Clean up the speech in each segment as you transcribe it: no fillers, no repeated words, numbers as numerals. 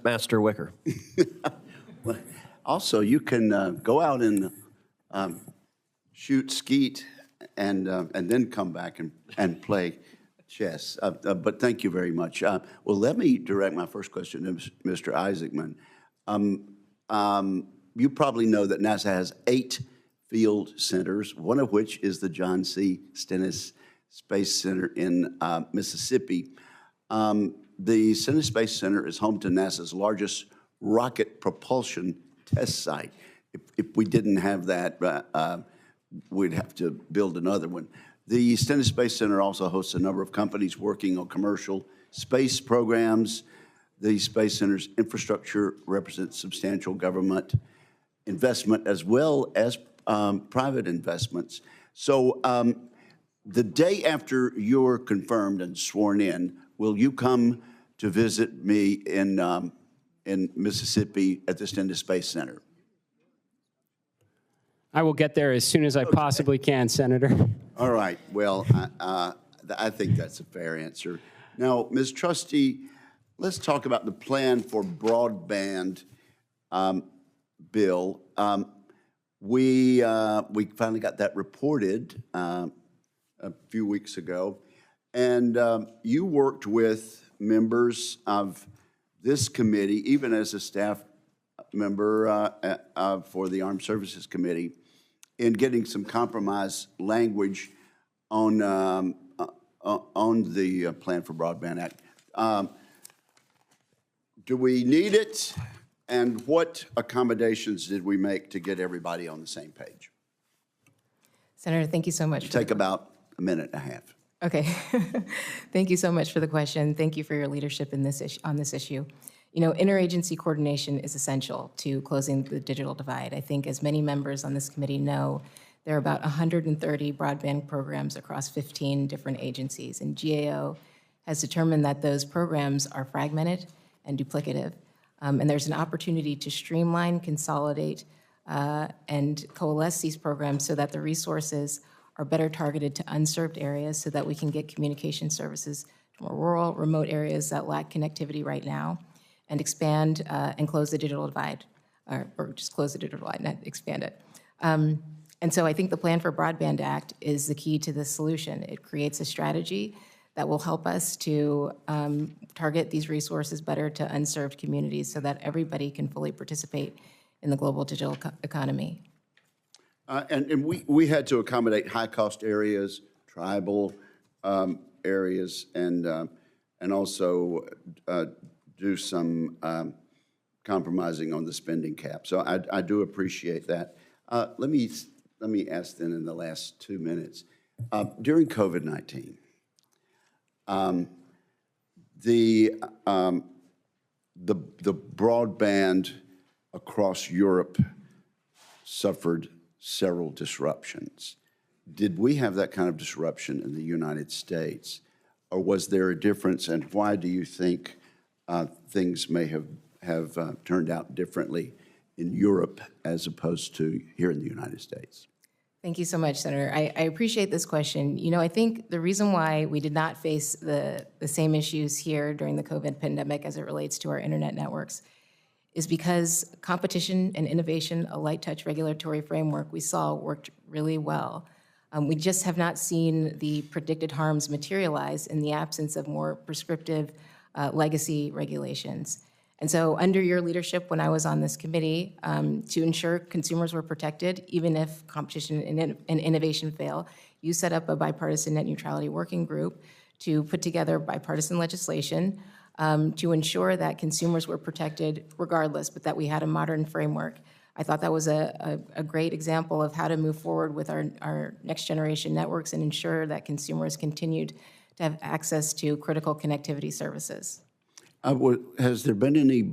Master Wicker. Well, also, you can go out and shoot skeet and then come back and play chess. But thank you very much. Well, let me direct my first question to Mr. Isaacman. You probably know that NASA has 8 field centers, one of which is the John C. Stennis Space Center in Mississippi. The Stennis Space Center is home to NASA's largest rocket propulsion test site. If we didn't have that, we'd have to build another one. The Stennis Space Center also hosts a number of companies working on commercial space programs. The Space Center's infrastructure represents substantial government investment as well as private investments. So the day after you're confirmed and sworn in, will you come to visit me in Mississippi at the Stennis Space Center? I will get there as soon as I possibly can, Senator. All right. Well, I think that's a fair answer. Now, Ms. Trusty, let's talk about the plan for broadband bill. We finally got that reported a few weeks ago, and you worked with members of this committee, even as a staff member for the Armed Services Committee, in getting some compromise language on the Plan for Broadband Act. Do we need it? And what accommodations did we make to get everybody on the same page? Senator, thank you so much. It'll take about a minute and a half. Okay. Thank you so much for the question. Thank you for your leadership in this on this issue. You know, interagency coordination is essential to closing the digital divide. I think as many members on this committee know, there are about 130 broadband programs across 15 different agencies, and GAO has determined that those programs are fragmented and duplicative. And there's an opportunity to streamline, consolidate, and coalesce these programs so that the resources are better targeted to unserved areas so that we can get communication services to more rural, remote areas that lack connectivity right now, and expand and close the digital divide, or just close the digital divide, not expand it. And so I think the Plan for Broadband Act is the key to this solution. It creates a strategy that will help us to target these resources better to unserved communities so that everybody can fully participate in the global digital economy. And we had to accommodate high-cost areas, tribal areas, and also do some compromising on the spending cap. So I do appreciate that. Let me ask then in the last 2 minutes. During COVID-19, the broadband across Europe suffered several disruptions. Did we have that kind of disruption in the United States, or was there a difference, and why do you think things may have turned out differently in Europe as opposed to here in the United States? Thank you so much, Senator. I appreciate this question. You know, I think the reason why we did not face the same issues here during the COVID pandemic as it relates to our internet networks is because competition and innovation, a light touch regulatory framework we saw worked really well. We just have not seen the predicted harms materialize in the absence of more prescriptive legacy regulations. And so under your leadership when I was on this committee, to ensure consumers were protected, even if competition and innovation fail, you set up a bipartisan net neutrality working group to put together bipartisan legislation to ensure that consumers were protected regardless, but that we had a modern framework. I thought that was a great example of how to move forward with our next generation networks and ensure that consumers continued to have access to critical connectivity services. Has there been any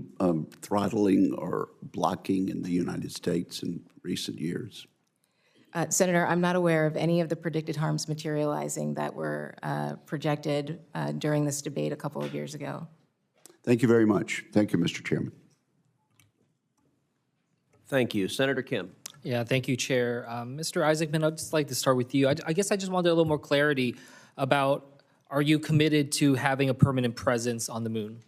throttling or blocking in the United States in recent years? Senator, I'm not aware of any of the predicted harms materializing that were projected during this debate a couple of years ago. Thank you very much. Thank you, Mr. Chairman. Thank you. Senator Kim. Yeah, thank you, Chair. Mr. Isaacman, I'd just like to start with you. I guess I just wanted a little more clarity about, are you committed to having a permanent presence on the moon?